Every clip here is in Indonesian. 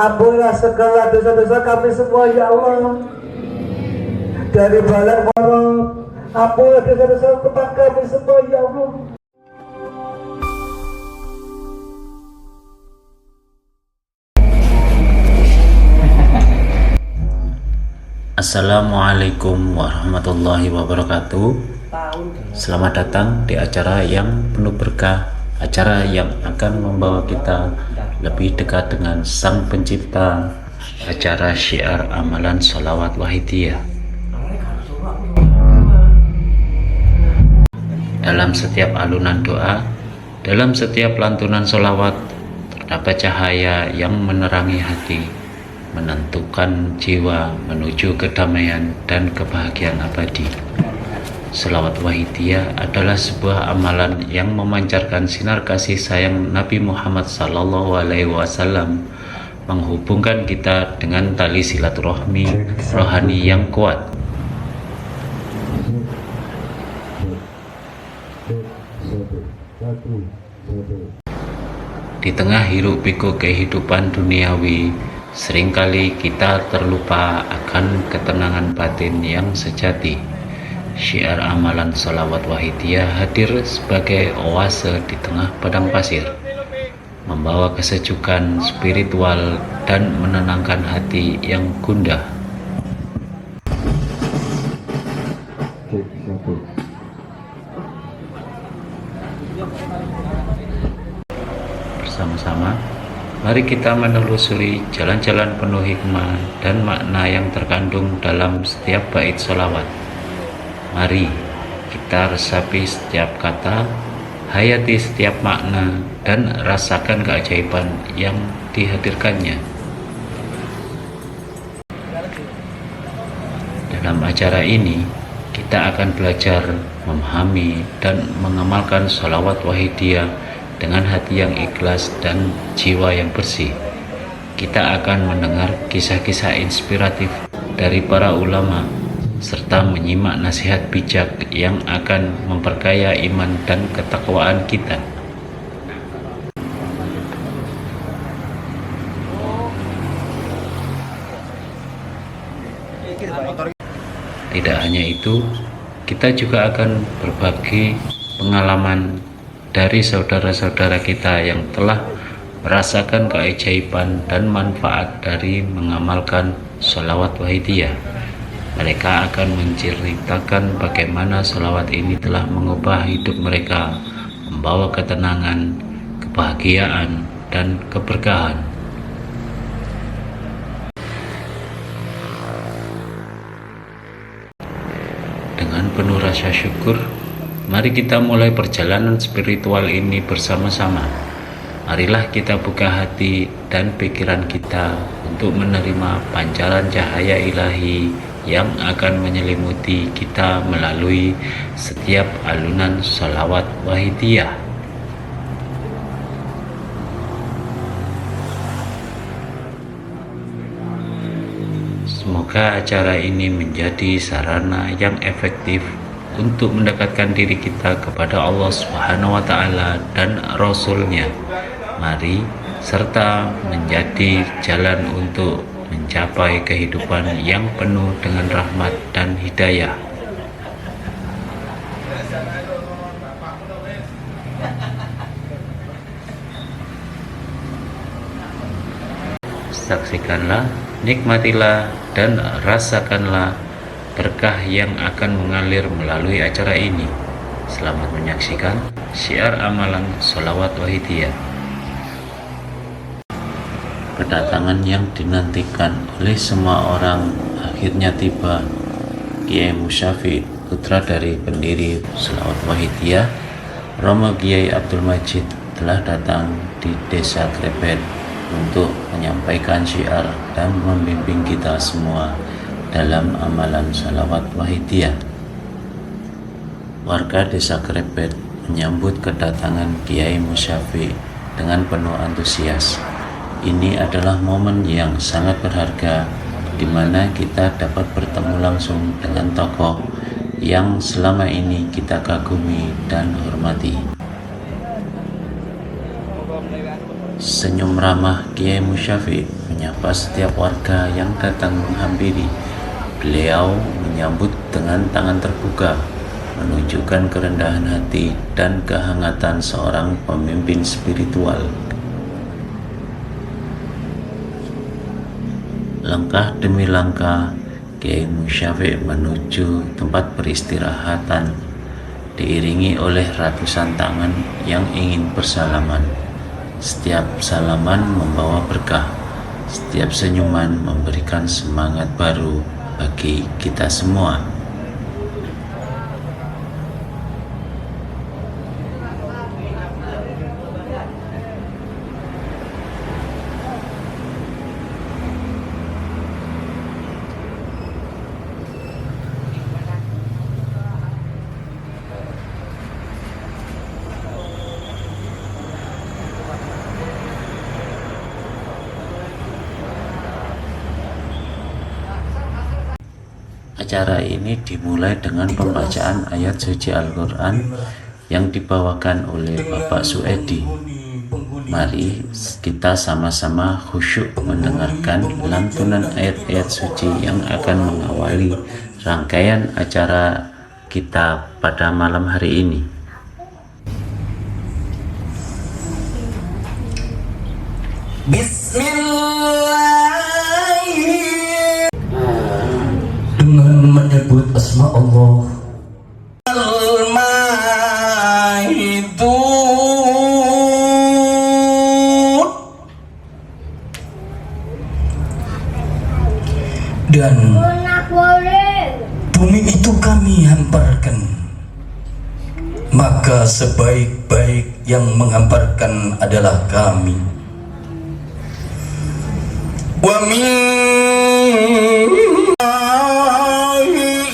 Ampunilah segala dosa-dosa kami semua ya Allah, dari balak maut. Ampunilah dosa-dosa kepada kami semua ya Allah. Assalamualaikum warahmatullahi wabarakatuh. Selamat datang di acara yang penuh berkah, acara yang akan membawa kita lebih dekat dengan Sang Pencipta, acara Syiar Amalan Sholawat Wahidiyah. Dalam setiap alunan doa, dalam setiap lantunan sholawat, terdapat cahaya yang menerangi hati, menentukan jiwa menuju kedamaian dan kebahagiaan abadi. Sholawat Wahidiyah adalah sebuah amalan yang memancarkan sinar kasih sayang Nabi Muhammad SAW, menghubungkan kita dengan tali silaturahmi rohani yang kuat. Di tengah hiruk pikuk kehidupan duniawi, seringkali kita terlupa akan ketenangan batin yang sejati. Syiar amalan sholawat wahidiyah hadir sebagai oase di tengah padang pasir, membawa kesejukan spiritual dan menenangkan hati yang gundah. Bersama-sama, mari kita menelusuri jalan-jalan penuh hikmah dan makna yang terkandung dalam setiap bait sholawat. Mari kita resapi setiap kata, hayati setiap makna, dan rasakan keajaiban yang dihadirkannya. Dalam acara ini, kita akan belajar memahami dan mengamalkan sholawat wahidiyah dengan hati yang ikhlas dan jiwa yang bersih. Kita akan mendengar kisah-kisah inspiratif dari para ulama, serta menyimak nasihat bijak yang akan memperkaya iman dan ketakwaan kita. Tidak hanya itu, kita juga akan berbagi pengalaman dari saudara-saudara kita yang telah merasakan keajaiban dan manfaat dari mengamalkan sholawat wahidiyah. Mereka akan menceritakan bagaimana sholawat ini telah mengubah hidup mereka, membawa ketenangan, kebahagiaan, dan keberkahan. Dengan penuh rasa syukur, mari kita mulai perjalanan spiritual ini bersama-sama. Marilah kita buka hati dan pikiran kita untuk menerima pancaran cahaya ilahi yang akan menyelimuti kita melalui setiap alunan sholawat wahidiyah. Semoga acara ini menjadi sarana yang efektif untuk mendekatkan diri kita kepada Allah Subhanahu wa Ta'ala dan Rasul-Nya. Mari serta menjadi jalan untuk mencapai kehidupan yang penuh dengan rahmat dan hidayah. Saksikanlah, nikmatilah, dan rasakanlah berkah yang akan mengalir melalui acara ini. Selamat menyaksikan Syiar Amalan Sholawat Wahidiyah. Kedatangan yang dinantikan oleh semua orang akhirnya tiba. Kiai Musyafi, putra dari pendiri Sholawat Wahidiyah, Romo Kiai Abdul Majid, telah datang di Desa Krebet untuk menyampaikan syiar dan membimbing kita semua dalam amalan sholawat wahidiyah. Warga Desa Krebet menyambut kedatangan Kiai Musyafi dengan penuh antusias. Ini adalah momen yang sangat berharga, di mana kita dapat bertemu langsung dengan tokoh yang selama ini kita kagumi dan hormati. Senyum ramah Kiai Musyafi menyapa setiap warga yang datang menghampiri. Beliau menyambut dengan tangan terbuka, menunjukkan kerendahan hati dan kehangatan seorang pemimpin spiritual. Langkah demi langkah, Kiai Musyafi menuju tempat peristirahatan, diiringi oleh ratusan tangan yang ingin bersalaman. Setiap salaman membawa berkah, setiap senyuman memberikan semangat baru bagi kita semua. Acara ini dimulai dengan pembacaan ayat suci Al-Quran yang dibawakan oleh Bapak Suedi. Mari kita sama-sama khusyuk mendengarkan lantunan ayat-ayat suci yang akan mengawali rangkaian acara kita pada malam hari ini. Dengan menyebut asma Allah dan bumi itu kami hamparkan, maka sebaik-baik yang menghamparkan adalah kami. Wa min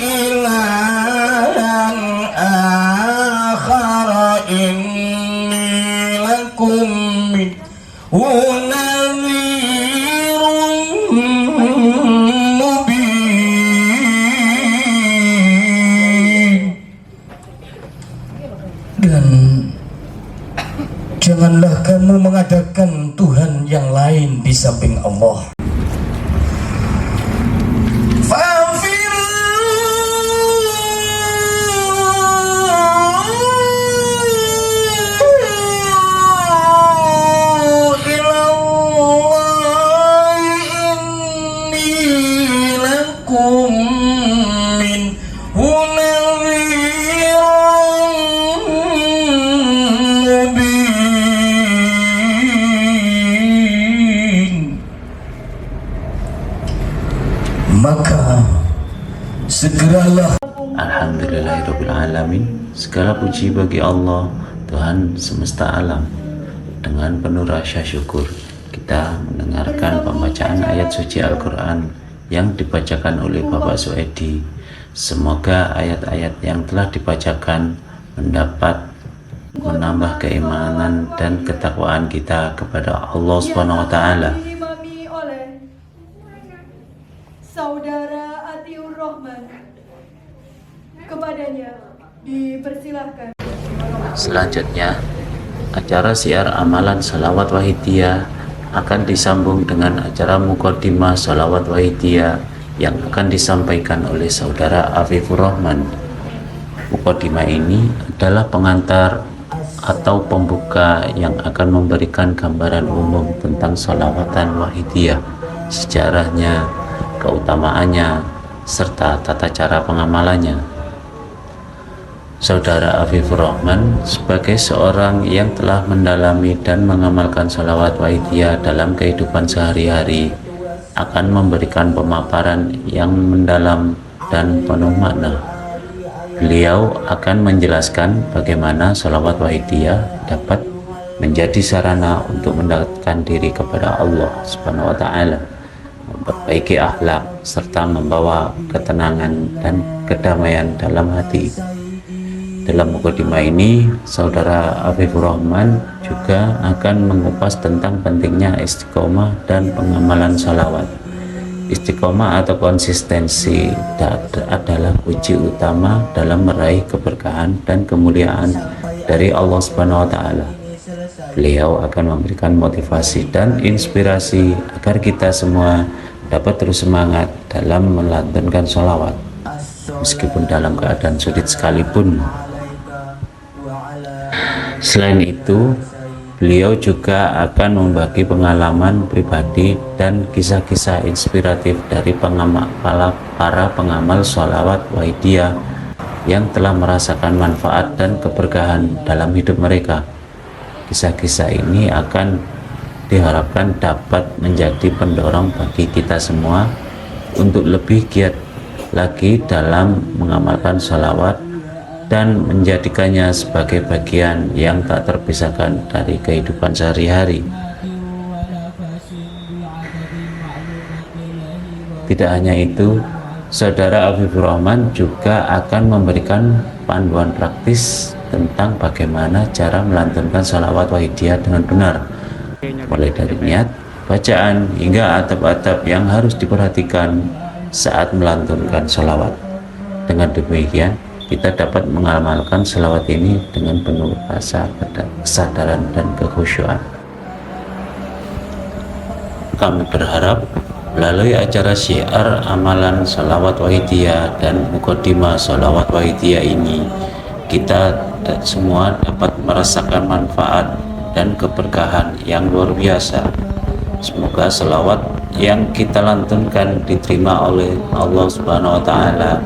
ilahan akhara inni lakum nadhirun mubin. Dan janganlah kamu mengadakan Tuhan yang lain di samping Allah. Maka segeralah. Alhamdulillahirrabbilalamin. Segala puji bagi Allah, Tuhan semesta alam. Dengan penuh rasa syukur kita mendengarkan pembacaan ayat suci Al-Quran yang dibacakan oleh Bapak Suedi. Semoga ayat-ayat yang telah dibacakan menambah keimanan dan ketakwaan kita kepada Allah Subhanahu wa taala. Saudara Atiur Rahman, kepadanya dipersilahkan. Selanjutnya, acara siar amalan Shalawat Wahidiyah akan disambung dengan acara Muqaddimah Shalawat Wahidiyah yang akan disampaikan oleh Saudara Afifur Rahman. Muqaddimah ini adalah pengantar atau pembuka yang akan memberikan gambaran umum tentang Shalawatan Wahidiyah, sejarahnya, keutamaannya, serta tata cara pengamalannya. Saudara Afifur Rahman sebagai seorang yang telah mendalami dan mengamalkan sholawat wahidiyah dalam kehidupan sehari-hari akan memberikan pemaparan yang mendalam dan penuh makna. Beliau akan menjelaskan bagaimana sholawat wahidiyah dapat menjadi sarana untuk mendekatkan diri kepada Allah Subhanahu wa taala, memperbaiki akhlak, serta membawa ketenangan dan kedamaian dalam hati. Dalam muqaddimah ini, Saudara Afifur Rahman juga akan mengupas tentang pentingnya istiqomah dan pengamalan salawat. Istiqomah atau konsistensi adalah kunci utama dalam meraih keberkahan dan kemuliaan dari Allah Subhanahu wa taala. Beliau akan memberikan motivasi dan inspirasi agar kita semua dapat terus semangat dalam melantunkan sholawat meskipun dalam keadaan sulit sekalipun. Selain itu, beliau juga akan membagi pengalaman pribadi dan kisah-kisah inspiratif dari para pengamal sholawat wahidiyah yang telah merasakan manfaat dan keberkahan dalam hidup mereka. Kisah-kisah ini akan diharapkan dapat menjadi pendorong bagi kita semua untuk lebih giat lagi dalam mengamalkan sholawat dan menjadikannya sebagai bagian yang tak terpisahkan dari kehidupan sehari-hari. Tidak hanya itu, Saudara Afifur Rahman juga akan memberikan panduan praktis tentang bagaimana cara melantunkan sholawat wahidiyah dengan benar, mulai dari niat, bacaan, hingga adab-adab yang harus diperhatikan saat melantunkan sholawat. Dengan demikian, kita dapat mengamalkan sholawat ini dengan penuh rasa kesadaran dan kekhusyuan. Kami berharap melalui acara syiar amalan sholawat wahidiyah dan mukaddimah sholawat wahidiyah ini, kita semua dapat merasakan manfaat dan keberkahan yang luar biasa. Semoga sholawat yang kita lantunkan diterima oleh Allah Subhanahu wa Ta'ala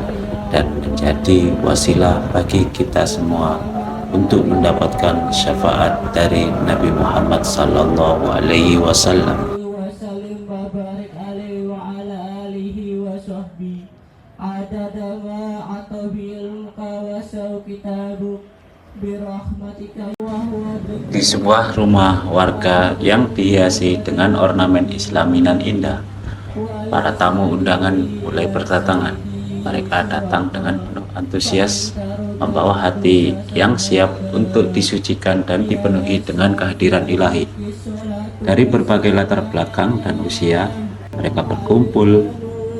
dan menjadi wasilah bagi kita semua untuk mendapatkan syafaat dari Nabi Muhammad sallallahu alaihi wasallam. Di sebuah rumah warga yang dihiasi dengan ornamen Islami nan indah, para tamu undangan mulai berdatangan. Mereka datang dengan penuh antusias, membawa hati yang siap untuk disucikan dan dipenuhi dengan kehadiran ilahi. Dari berbagai latar belakang dan usia, mereka berkumpul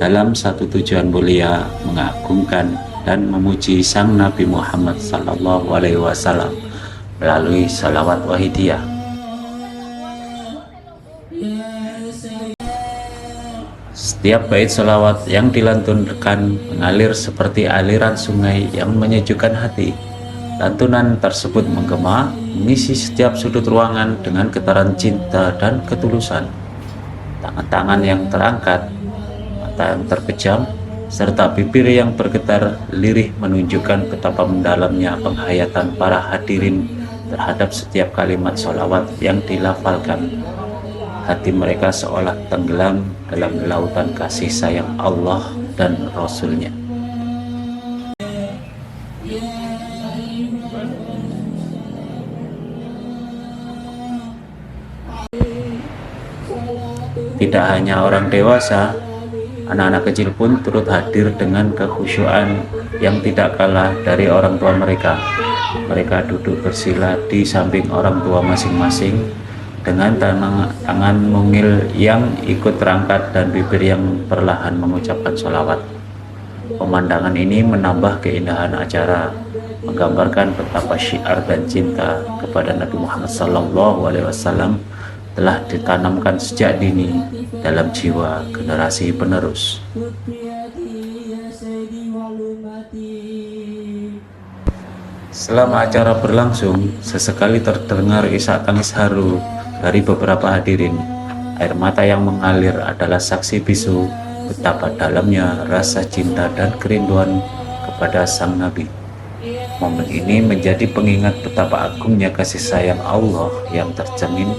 dalam satu tujuan mulia, mengagungkan dan memuji Sang Nabi Muhammad SAW melalui sholawat wahidiyah. Setiap bait sholawat yang dilantunkan mengalir seperti aliran sungai yang menyejukkan hati. Lantunan tersebut menggema, mengisi setiap sudut ruangan dengan getaran cinta dan ketulusan. Tangan-tangan yang terangkat, mata yang terpejam, serta bibir yang bergetar lirih menunjukkan betapa mendalamnya penghayatan para hadirin terhadap setiap kalimat sholawat yang dilafalkan. Hati mereka seolah tenggelam dalam lautan kasih sayang Allah dan Rasul-Nya. Tidak hanya orang dewasa, anak-anak kecil pun turut hadir dengan kekhusyuan yang tidak kalah dari orang tua mereka. Mereka duduk bersila di samping orang tua masing-masing dengan tangan mungil yang ikut terangkat dan bibir yang perlahan mengucapkan sholawat. Pemandangan ini menambah keindahan acara, menggambarkan betapa syiar dan cinta kepada Nabi Muhammad SAW telah ditanamkan sejak dini dalam jiwa generasi penerus. Selama acara berlangsung, sesekali terdengar isak tangis haru dari beberapa hadirin. Air mata yang mengalir adalah saksi bisu betapa dalamnya rasa cinta dan kerinduan kepada Sang Nabi. Momen ini menjadi pengingat betapa agungnya kasih sayang Allah yang tercermin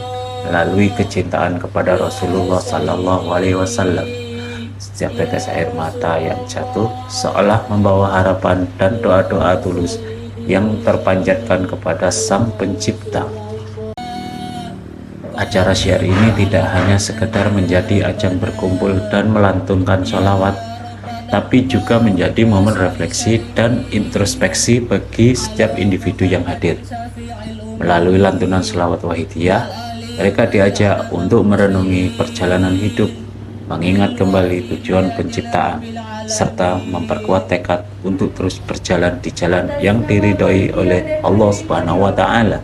melalui kecintaan kepada Rasulullah SAW. Setiap tetes air mata yang jatuh seolah membawa harapan dan doa-doa tulus yang terpanjatkan kepada Sang Pencipta. Acara syiar ini tidak hanya sekedar menjadi ajang berkumpul dan melantunkan sholawat, tapi juga menjadi momen refleksi dan introspeksi bagi setiap individu yang hadir. Melalui lantunan sholawat wahidiyah, mereka diajak untuk merenungi perjalanan hidup, mengingat kembali tujuan penciptaan, serta memperkuat tekad untuk terus berjalan di jalan yang diridhoi oleh Allah Subhanahu wa Ta'ala.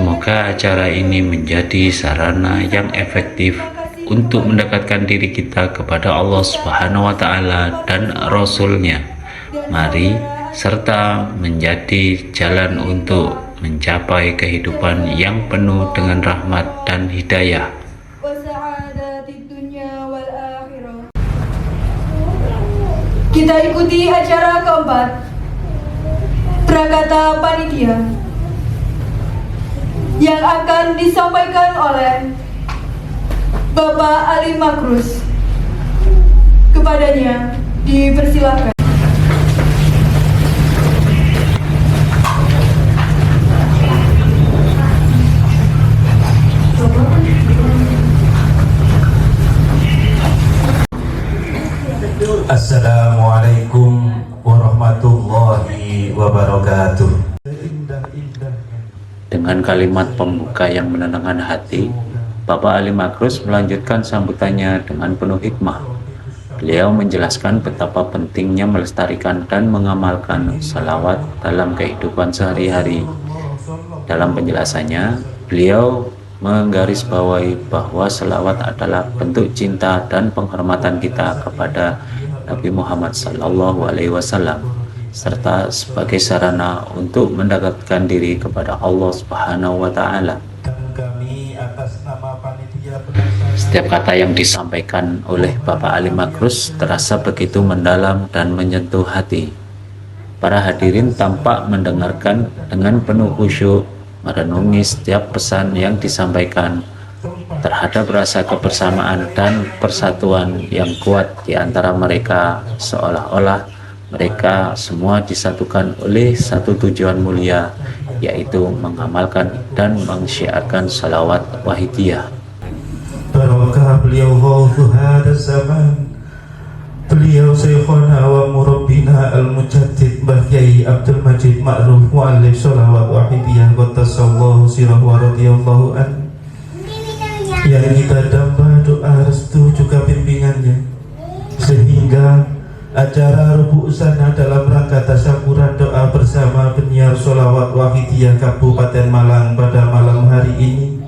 Semoga acara ini menjadi sarana yang efektif untuk mendekatkan diri kita kepada Allah Subhanahu wa Ta'ala dan Rasul-Nya. Mari serta menjadi jalan untuk mencapai kehidupan yang penuh dengan rahmat dan hidayah. Kita ikuti acara keempat, Prakata Panitia, yang akan disampaikan oleh Bapak Ali Makrus. Kepadanya dipersilakan. Assalamualaikum warahmatullahi wabarakatuh. Dengan kalimat pembuka yang menenangkan hati, Bapak Ali Makrus melanjutkan sambutannya dengan penuh hikmah. Beliau menjelaskan betapa pentingnya melestarikan dan mengamalkan salawat dalam kehidupan sehari-hari. Dalam penjelasannya, beliau menggarisbawahi bahwa salawat adalah bentuk cinta dan penghormatan kita kepada Nabi Muhammad SAW, serta sebagai sarana untuk mendekatkan diri kepada Allah Subhanahu wa Ta'ala. Setiap kata yang disampaikan oleh Bapak Ali Makrus terasa begitu mendalam dan menyentuh hati. Para hadirin tampak mendengarkan dengan penuh khusyuk, merenungi setiap pesan yang disampaikan terhadap rasa kebersamaan dan persatuan yang kuat di antara mereka, seolah-olah mereka semua disatukan oleh satu tujuan mulia, yaitu mengamalkan dan mensyiarkan salawat wahidiyah. Barokah beliau ghawthu hada zaman, beliau syekhona wa murabbina al-mujaddid Mbah Kyai Abdul Majid Ma'ruf muallif salawat wahidiyah qaddasallahu sirah wa radiyallahu an, yang kita damba doa restu juga bimbingannya, sehingga acara Rubu Usana dalam rangka tasyakuran doa bersama penyiar sholawat wahidiyah Kabupaten Malang pada malam hari ini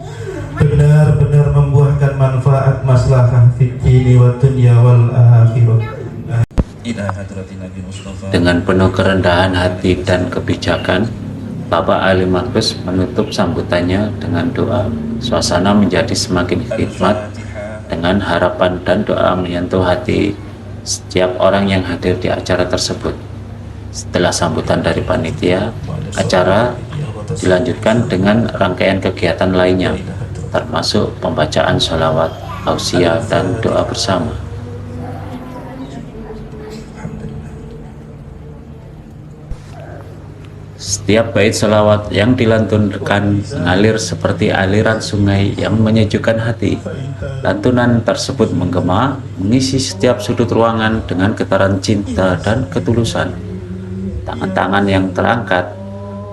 benar-benar membuahkan manfaat maslahah fid dini wa dunya wal akhirah. Dengan penuh kerendahan hati dan kebijakan, Bapak Ali Makrus menutup sambutannya dengan doa. Suasana menjadi semakin khidmat dengan harapan dan doa menyentuh hati setiap orang yang hadir di acara tersebut. Setelah sambutan dari panitia, acara dilanjutkan dengan rangkaian kegiatan lainnya, termasuk pembacaan sholawat, tausiah, dan doa bersama. Setiap bait selawat yang dilantunkan mengalir seperti aliran sungai yang menyejukkan hati. Lantunan tersebut menggema, mengisi setiap sudut ruangan dengan getaran cinta dan ketulusan. Tangan-tangan yang terangkat,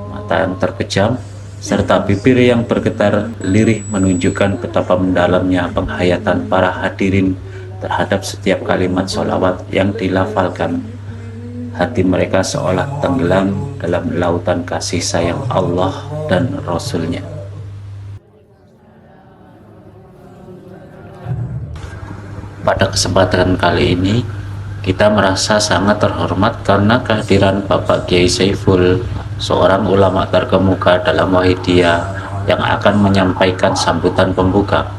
mata yang terpejam, serta bibir yang bergetar lirih menunjukkan betapa mendalamnya penghayatan para hadirin terhadap setiap kalimat sholawat yang dilafalkan. Hati mereka seolah tenggelam dalam lautan kasih sayang Allah dan Rasul-Nya. Pada kesempatan kali ini, kita merasa sangat terhormat karena kehadiran Bapak Kiai Saiful, seorang ulama terkemuka dalam Wahidiyah yang akan menyampaikan sambutan pembuka.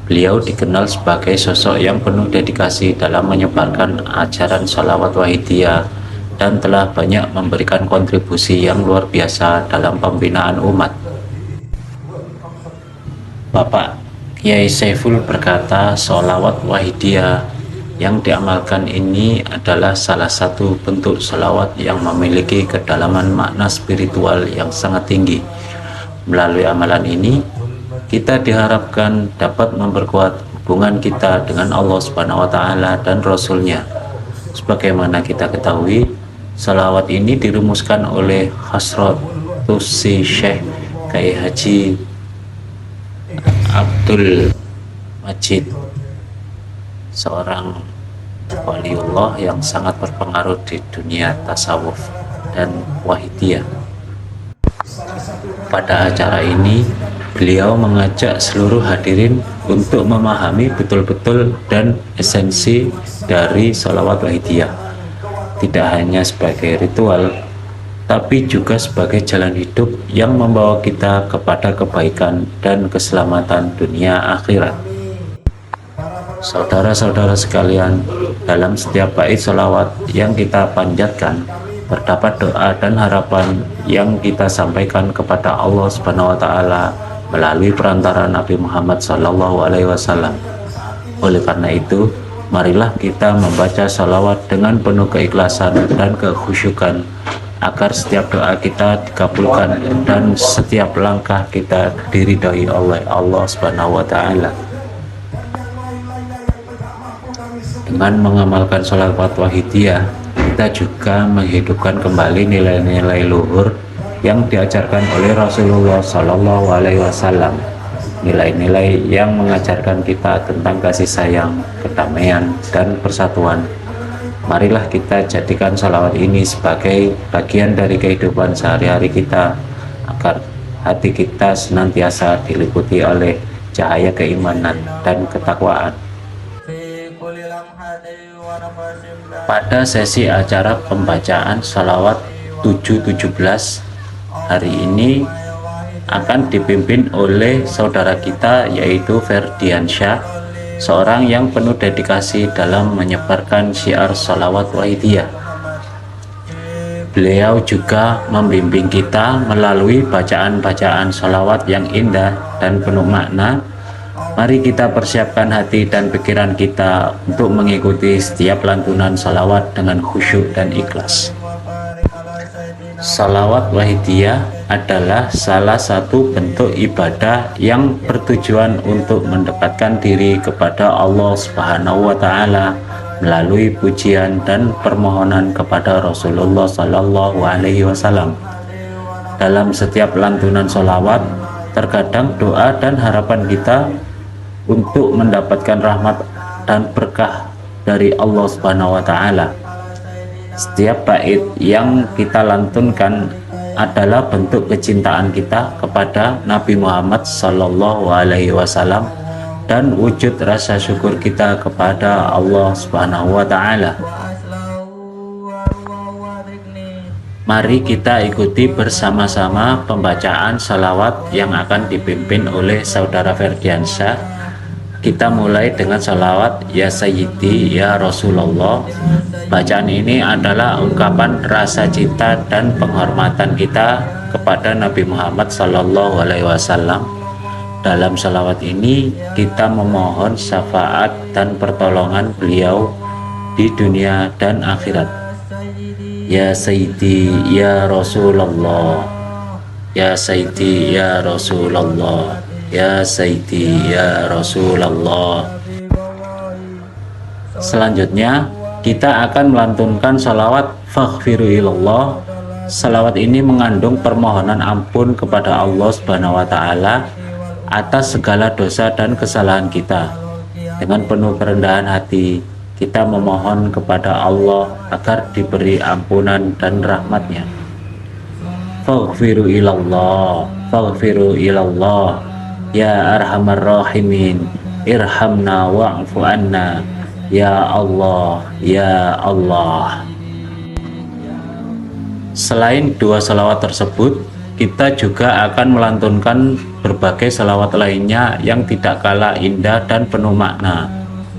Beliau dikenal sebagai sosok yang penuh dedikasi dalam menyebarkan ajaran salawat wahidiyah dan telah banyak memberikan kontribusi yang luar biasa dalam pembinaan umat. Bapak Kiai Saiful berkata, salawat wahidiyah yang diamalkan ini adalah salah satu bentuk salawat yang memiliki kedalaman makna spiritual yang sangat tinggi. Melalui amalan ini, kita diharapkan dapat memperkuat hubungan kita dengan Allah Subhanahu wa Ta'ala dan Rasul-Nya. Sebagaimana kita ketahui, salawat ini dirumuskan oleh Hasratus si Syekh Kiai Haji Abdul Majid, seorang waliullah yang sangat berpengaruh di dunia tasawuf dan wahidiyah. Salah satu Pada acara ini, beliau mengajak seluruh hadirin untuk memahami betul-betul dan esensi dari sholawat wahidiyah, tidak hanya sebagai ritual, tapi juga sebagai jalan hidup yang membawa kita kepada kebaikan dan keselamatan dunia akhirat. Saudara-saudara sekalian, dalam setiap bait sholawat yang kita panjatkan, terdapat doa dan harapan yang kita sampaikan kepada Allah Subhanahu wa Ta'ala melalui perantara Nabi Muhammad SAW. Oleh karena itu, marilah kita membaca sholawat dengan penuh keikhlasan dan kekhusyukan, agar setiap doa kita dikabulkan dan setiap langkah kita diridhoi oleh Allah Subhanahu wa Ta'ala. Dengan mengamalkan sholawat wahidiyah, kita juga menghidupkan kembali nilai-nilai luhur yang diajarkan oleh Rasulullah Sallallahu Alaihi Wasallam, nilai-nilai yang mengajarkan kita tentang kasih sayang, kedamaian, dan persatuan. Marilah kita jadikan sholawat ini sebagai bagian dari kehidupan sehari-hari kita, agar hati kita senantiasa diliputi oleh cahaya keimanan dan ketakwaan. Pada sesi acara pembacaan sholawat 717 hari ini akan dipimpin oleh saudara kita, yaitu Ferdiansyah, seorang yang penuh dedikasi dalam menyebarkan syiar sholawat wahidiyah. Beliau juga membimbing kita melalui bacaan-bacaan sholawat yang indah dan penuh makna. Mari kita persiapkan hati dan pikiran kita untuk mengikuti setiap lantunan sholawat dengan khusyuk dan ikhlas. Sholawat wahidiyah adalah salah satu bentuk ibadah yang bertujuan untuk mendekatkan diri kepada Allah Subhanahu wa Ta'ala melalui pujian dan permohonan kepada Rasulullah Sallallahu Alaihi Wasallam. Dalam setiap lantunan sholawat, terkadang doa dan harapan kita untuk mendapatkan rahmat dan berkah dari Allah Subhanahu wa Ta'ala. Setiap bait yang kita lantunkan adalah bentuk kecintaan kita kepada Nabi Muhammad Sallallahu Alaihi Wasallam dan wujud rasa syukur kita kepada Allah Subhanahu wa Ta'ala. Mari kita ikuti bersama-sama pembacaan salawat yang akan dipimpin oleh saudara Ferdiansyah. Kita mulai dengan salawat Ya Sayyidi Ya Rasulullah. Bacaan ini adalah ungkapan rasa cinta dan penghormatan kita kepada Nabi Muhammad Sallallahu Alaihi Wasallam. Dalam salawat ini kita memohon syafaat dan pertolongan beliau di dunia dan akhirat. Ya Sayyidi Ya Rasulullah, Ya Sayyidi Ya Rasulullah, Ya Sayyidi Ya Rasulullah. Selanjutnya kita akan melantunkan salawat Faghfiru ilallah. Salawat ini mengandung permohonan ampun kepada Allah Subhanahu wa Ta'ala atas segala dosa dan kesalahan kita. Dengan penuh kerendahan hati kita memohon kepada Allah agar diberi ampunan dan rahmatnya. Faghfiru ilallah, faghfiru ilallah, Ya Arhamar Rahimin, irhamna wa'fu anna, Ya Allah, Ya Allah. Selain dua salawat tersebut, kita juga akan melantunkan berbagai salawat lainnya yang tidak kalah indah dan penuh makna.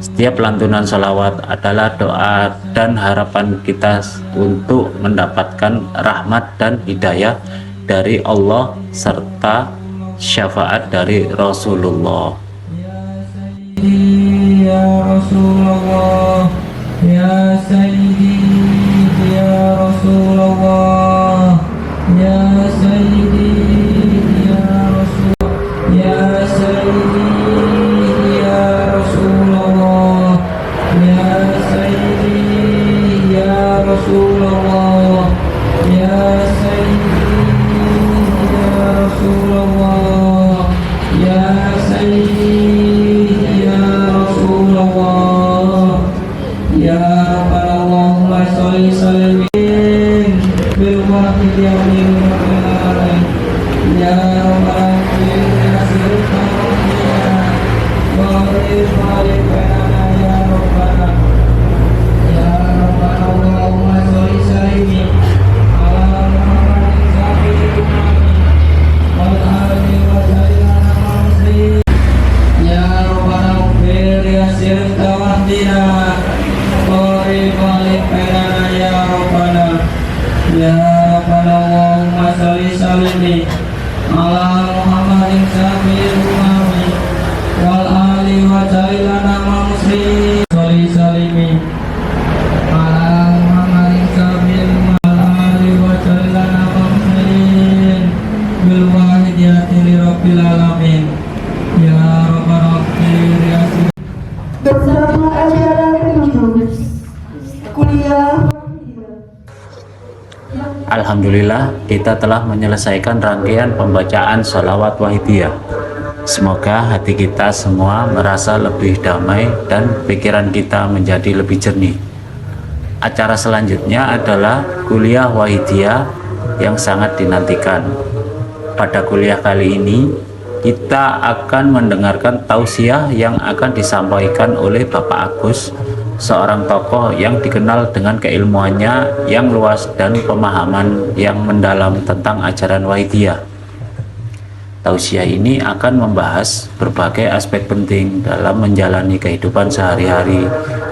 Setiap lantunan salawat adalah doa dan harapan kita untuk mendapatkan rahmat dan hidayah dari Allah serta syafaat dari Rasulullah. Ya Rasulullah, Ya Sayyidi Ya Rasulullah, Ya Sayyidi Ya Rasulullah, Ya Sayyidi Ya Rasulullah, Ya Sayyidi Ya Rasulullah, Ya Sayyidi Ya Rasulullah, Ya Sayyidi Ya Rasulullah, Ya Rabbal Allahumma sholli sallim bil wahid ya Ya Rabbal alamin asirka Balik balik penana ya Rabbana. Ya Rabbana Allahumma sholli salimi ala Muhammadin sayyidil umami wal ali wa sayyidina muslim. Ya Rabbana ufir yasir tawahdina balik balik penana ya Rabbana. Ya Rabbana Allahumma sholli salimi ala Muhammadin sayyidil umami wal ali wa jailana muslim. Sholli salimi ala Muhammadin sabil wal ali wa jailana muslim bil wahidiyati li rabbil alamin. Ya Rabbal alamin. Bersama acara ke-7 kuliah. Alhamdulillah, kita telah menyelesaikan rangkaian pembacaan sholawat wahidiyah. Semoga hati kita semua merasa lebih damai dan pikiran kita menjadi lebih jernih. Acara selanjutnya adalah kuliah wahidiyah yang sangat dinantikan. Pada kuliah kali ini, kita akan mendengarkan tausiah yang akan disampaikan oleh Bapak Agus, seorang tokoh yang dikenal dengan keilmuannya yang luas dan pemahaman yang mendalam tentang ajaran wahidiyah. Tausiah ini akan membahas berbagai aspek penting dalam menjalani kehidupan sehari-hari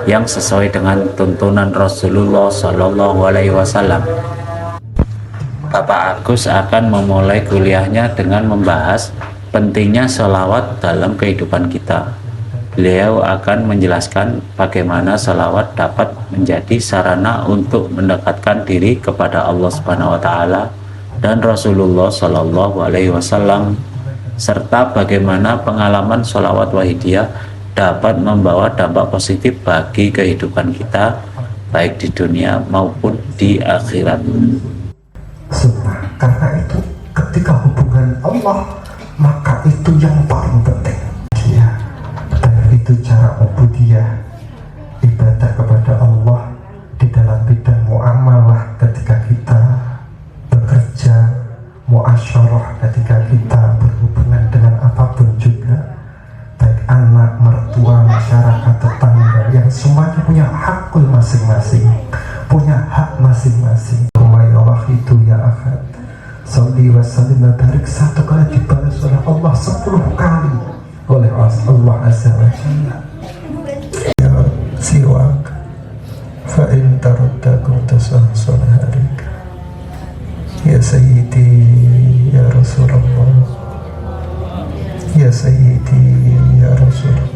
yang sesuai dengan tuntunan Rasulullah Shallallahu Alaihi Wasallam. Bapak Agus akan memulai kuliahnya dengan membahas pentingnya sholawat dalam kehidupan kita. Beliau akan menjelaskan bagaimana sholawat dapat menjadi sarana untuk mendekatkan diri kepada Allah Subhanahu wa Ta'ala dan Rasulullah Shallallahu Alaihi Wasallam, serta bagaimana pengalaman sholawat wahidiyah dapat membawa dampak positif bagi kehidupan kita, baik di dunia maupun di akhirat. Sunnah, karena itu ketika hubungan Allah, maka itu yang paling penting. Ya, dan itu cara ubudiyah, ibadah kepada Allah di dalam bidang muamalah ketika kita bekerja, muasyarah ketika kita berhubungan dengan apapun juga, baik anak, mertua, masyarakat, tetangga, yang semuanya punya hakul masing-masing, punya hak masing-masing. Allah itu ya ahad, sholli wa sallim wa barik, satu kali dibalas oleh Allah 10 kali oleh Allah Azza wa Jalla. Ya siwak fa in taraddakum tasahsul harik. Ya Sayyidi ya Rasulullah, ya Sayyidi ya Rasulullah,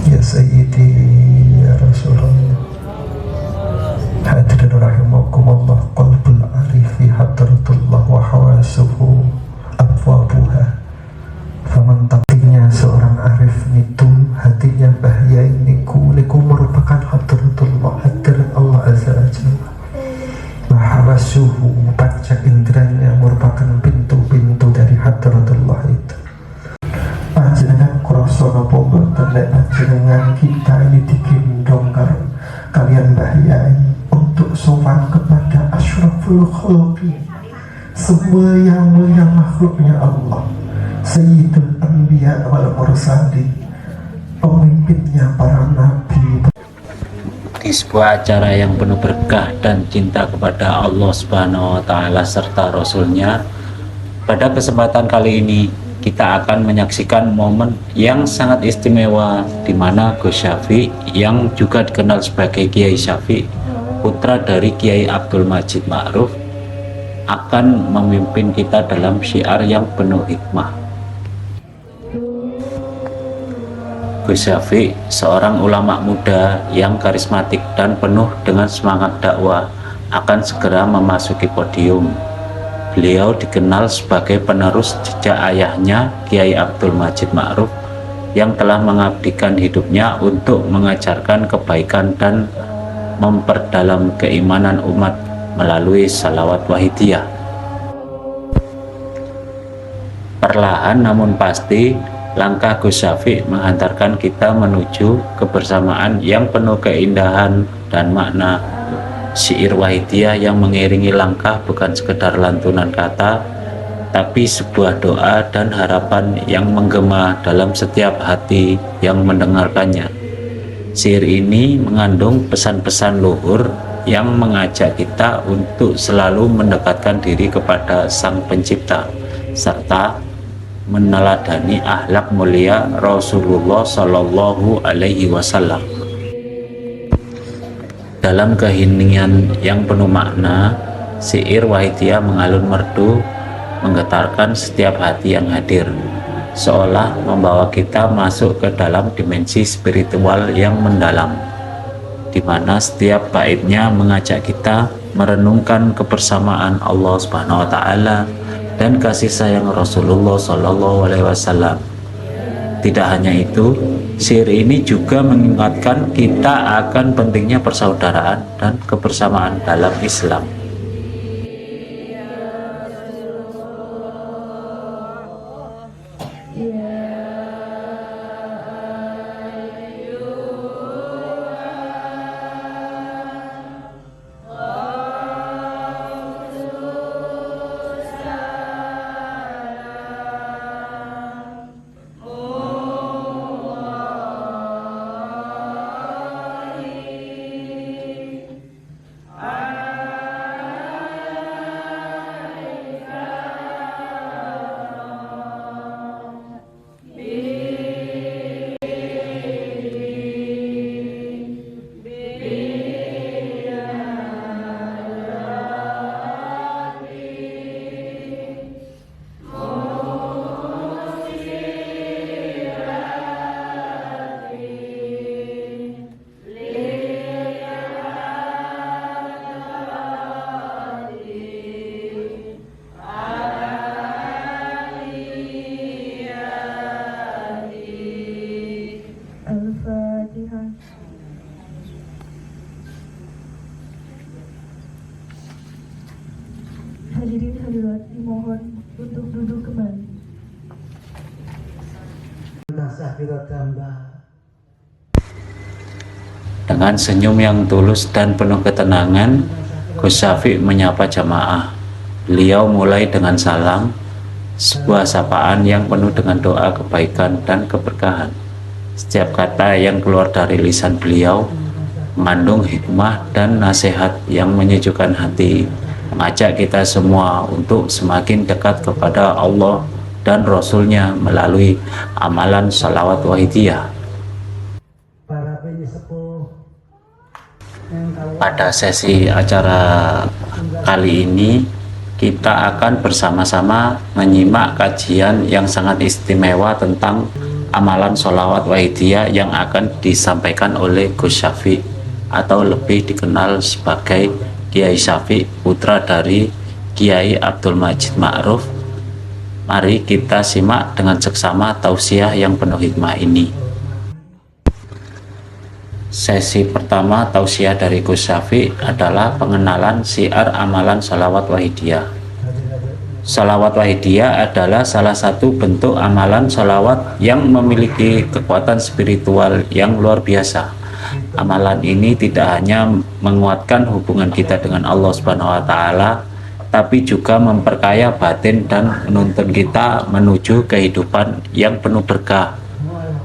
ya Sayyidi ya Rasulullah. Hadirin rahimakumullah, qalbul arifi hadratullah wa hawasuhu abwabuha. Faman taqinya seorang arif itu hatinya bahaya ini niku merupakan hadratullah, hadirat Allah Azza wa Jalla. Wa hawasuhu, panca indranya merupakan pintu-pintu dari hadratullah itu. Panjenengan krasa napa boten nek panjenengan kita ini digendong kalian bahaya untuk sowan kepada asyraful khalqi, semua yang mulia makhluknya Allah, Sayyidul Anbiya wal Mursalin, pemimpinnya para nabi. Di sebuah acara yang penuh berkah dan cinta kepada Allah Subhanahu wa Ta'ala serta Rasulnya, pada kesempatan kali ini kita akan menyaksikan momen yang sangat istimewa di mana Gus Syafi, yang juga dikenal sebagai Kiai Syafi, putra dari Kiai Abdul Majid Ma'ruf, akan memimpin kita dalam syiar yang penuh hikmah. Gus Syafi, seorang ulama muda yang karismatik dan penuh dengan semangat dakwah, akan segera memasuki podium. Beliau dikenal sebagai penerus jejak ayahnya Kiai Abdul Majid Ma'ruf yang telah mengabdikan hidupnya untuk mengajarkan kebaikan dan memperdalam keimanan umat melalui salawat wahidiyah. Perlahan namun pasti, langkah Gus Syafi menghantarkan kita menuju kebersamaan yang penuh keindahan dan makna. Syair wahidiyah yang mengiringi langkah bukan sekedar lantunan kata, tapi sebuah doa dan harapan yang menggema dalam setiap hati yang mendengarkannya. Syair ini mengandung pesan-pesan luhur yang mengajak kita untuk selalu mendekatkan diri kepada Sang Pencipta serta meneladani akhlak mulia Rasulullah Shallallahu Alaihi Wasallam. Dalam keheningan yang penuh makna, syair Wahidiyah mengalun merdu menggetarkan setiap hati yang hadir, seolah membawa kita masuk ke dalam dimensi spiritual yang mendalam, di mana setiap baitnya mengajak kita merenungkan kebersamaan Allah Subhanahu wa Ta'ala dan kasih sayang Rasulullah Shallallahu Alaihi Wasallam. Tidak hanya itu, syair ini juga mengingatkan kita akan pentingnya persaudaraan dan kebersamaan dalam Islam. Hadirin hadirat dimohon untuk duduk kembali. Dengan senyum yang tulus dan penuh ketenangan, Gus Syafiq menyapa jamaah. Beliau mulai dengan salam, sebuah sapaan yang penuh dengan doa kebaikan dan keberkahan. Setiap kata yang keluar dari lisan beliau mengandung hikmah dan nasihat yang menyejukkan hati, mengajak kita semua untuk semakin dekat kepada Allah dan Rasul-Nya melalui amalan sholawat Wahidiyah. Pada sesi acara kali ini, kita akan bersama-sama menyimak kajian yang sangat istimewa tentang amalan sholawat Wahidiyah yang akan disampaikan oleh Gus Syafiq, atau lebih dikenal sebagai Kiai Syafiq, putra dari Kiai Abdul Majid Ma'ruf. Mari kita simak dengan seksama tausiah yang penuh hikmah ini. Sesi pertama tausiah dari Gus Syafiq adalah pengenalan syiar amalan sholawat Wahidiyah. Sholawat Wahidiyah adalah salah satu bentuk amalan sholawat yang memiliki kekuatan spiritual yang luar biasa. Amalan ini tidak hanya menguatkan hubungan kita dengan Allah Subhanahu wa Ta'ala, tapi juga memperkaya batin dan menuntun kita menuju kehidupan yang penuh berkah.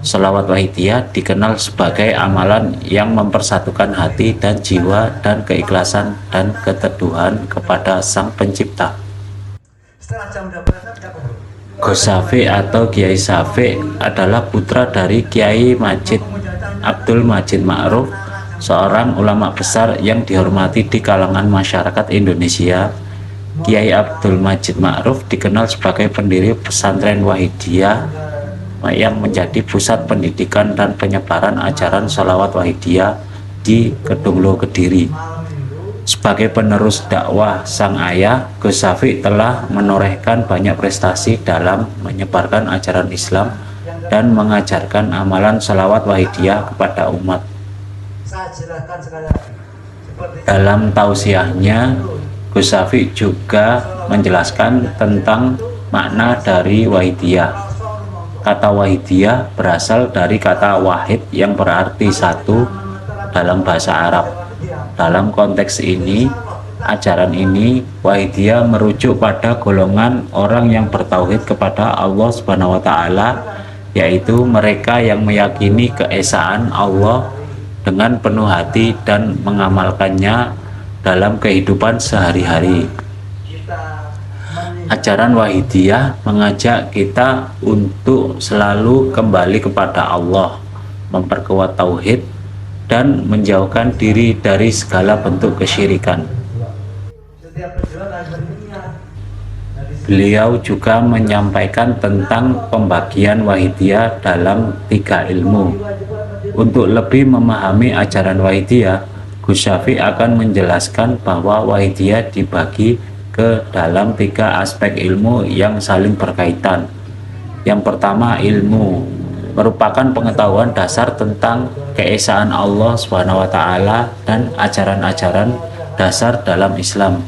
Sholawat Wahidiyah dikenal sebagai amalan yang mempersatukan hati dan jiwa dan keikhlasan dan keteduhan kepada Sang Pencipta. Gus Syafiq atau Kiai Syafiq adalah putra dari Kiai Abdul Majid Ma'ruf, seorang ulama besar yang dihormati di kalangan masyarakat Indonesia. Kiai Abdul Majid Ma'ruf dikenal sebagai pendiri pesantren Wahidiyah yang menjadi pusat pendidikan dan penyebaran ajaran sholawat Wahidiyah di Kedunglo, Kediri. Sebagai penerus dakwah sang ayah, Gus Syafiq telah menorehkan banyak prestasi dalam menyebarkan ajaran Islam dan mengajarkan amalan sholawat Wahidiyah kepada umat. Dalam tausiahnya, Gus Syafiq juga menjelaskan tentang makna dari Wahidiyah. Kata Wahidiyah berasal dari kata wahid yang berarti satu dalam bahasa Arab. Dalam konteks ini, ajaran ini, Wahidiyah merujuk pada golongan orang yang bertauhid kepada Allah Subhanahu wa taala, yaitu mereka yang meyakini keesaan Allah dengan penuh hati dan mengamalkannya dalam kehidupan sehari-hari. Ajaran Wahidiyah mengajak kita untuk selalu kembali kepada Allah, memperkuat tauhid, dan menjauhkan diri dari segala bentuk kesyirikan. Beliau juga menyampaikan tentang pembagian Wahidiyah dalam 3 ilmu. Untuk lebih memahami ajaran Wahidiyah, Gus Syafi akan menjelaskan bahwa Wahidiyah dibagi ke dalam 3 aspek ilmu yang saling berkaitan. Yang pertama, ilmu merupakan pengetahuan dasar tentang keesaan Allah Subhanahu wa taala dan ajaran-ajaran dasar dalam Islam.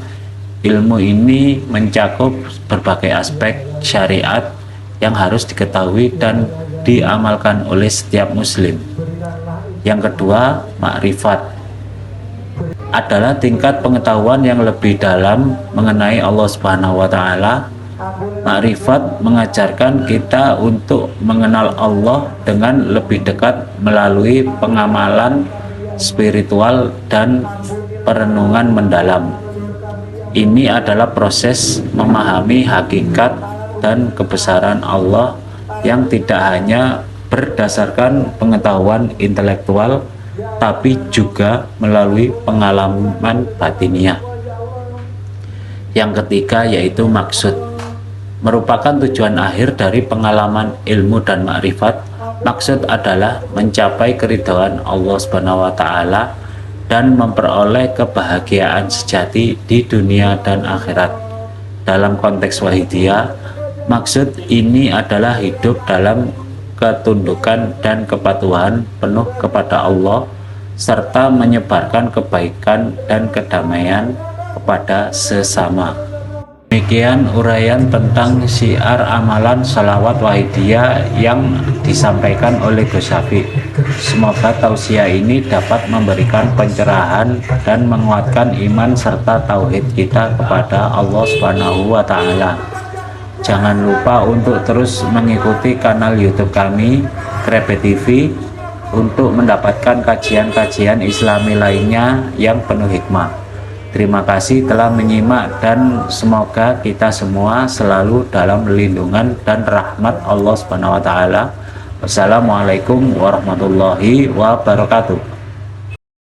Ilmu ini mencakup berbagai aspek syariat yang harus diketahui dan diamalkan oleh setiap muslim. Yang kedua, makrifat adalah tingkat pengetahuan yang lebih dalam mengenai Allah Subhanahu wa taala. Makrifat mengajarkan kita untuk mengenal Allah dengan lebih dekat melalui pengamalan spiritual dan perenungan mendalam. Ini adalah proses memahami hakikat dan kebesaran Allah yang tidak hanya berdasarkan pengetahuan intelektual, tapi juga melalui pengalaman batiniah. Yang ketiga yaitu maksud, merupakan tujuan akhir dari pengalaman ilmu dan makrifat. Maksud adalah mencapai keridhaan Allah Subhanahu wa taala dan memperoleh kebahagiaan sejati di dunia dan akhirat. Dalam konteks Wahidiyah, maksud ini adalah hidup dalam ketundukan dan kepatuhan penuh kepada Allah, serta menyebarkan kebaikan dan kedamaian kepada sesama. Demikian uraian tentang syiar amalan sholawat Wahidiyah yang disampaikan oleh Gus Syafi. Semoga tausiah ini dapat memberikan pencerahan dan menguatkan iman serta tauhid kita kepada Allah Subhanahu wa taala. Jangan lupa untuk terus mengikuti kanal YouTube kami, Krebe TV, untuk mendapatkan kajian-kajian Islami lainnya yang penuh hikmah. Terima kasih telah menyimak dan semoga kita semua selalu dalam lindungan dan rahmat Allah Subhanahu wa taala. Wassalamualaikum warahmatullahi wabarakatuh.